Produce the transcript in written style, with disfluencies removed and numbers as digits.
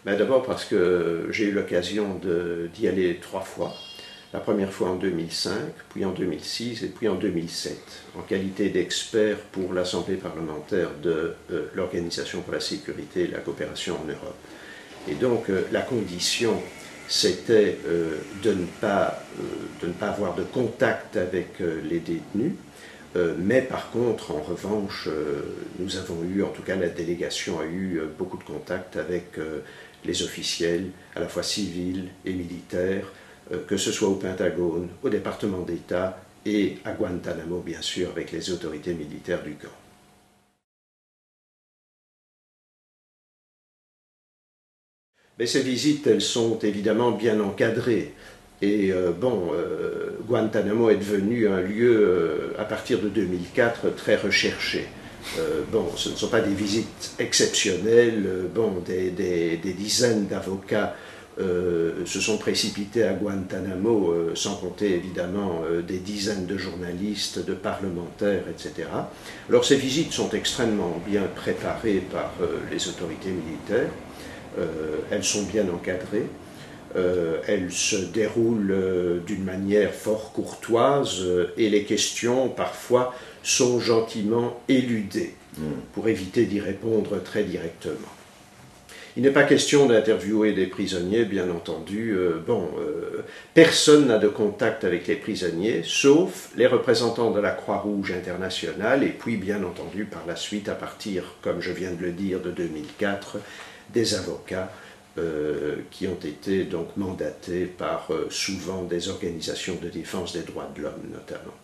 Ben, d'abord parce que j'ai eu l'occasion d'y aller 3 fois. La première fois en 2005, puis en 2006 et puis en 2007, en qualité d'expert pour l'Assemblée parlementaire de l'Organisation pour la sécurité et la coopération en Europe. Et donc la condition, c'était de ne pas avoir de contact avec les détenus, mais par contre, en revanche, nous avons eu, en tout cas la délégation a eu beaucoup de contacts avec les officiels, à la fois civils et militaires, que ce soit au Pentagone, au département d'État et à Guantanamo, bien sûr, avec les autorités militaires du camp. Mais ces visites, elles sont évidemment bien encadrées. Et Guantanamo est devenu un lieu, à partir de 2004, très recherché. Ce ne sont pas des visites exceptionnelles. Des dizaines d'avocats se sont précipités à Guantanamo, sans compter évidemment des dizaines de journalistes, de parlementaires, etc. Alors ces visites sont extrêmement bien préparées par les autorités militaires. Elles sont bien encadrées. Elles se déroulent d'une manière fort courtoise et les questions parfois sont gentiment éludées pour éviter d'y répondre très directement. Il n'est pas question d'interviewer des prisonniers, bien entendu. Personne n'a de contact avec les prisonniers, sauf les représentants de la Croix-Rouge internationale, et puis, bien entendu, par la suite, à partir, comme je viens de le dire, de 2004, des avocats qui ont été donc mandatés par souvent des organisations de défense des droits de l'homme, notamment.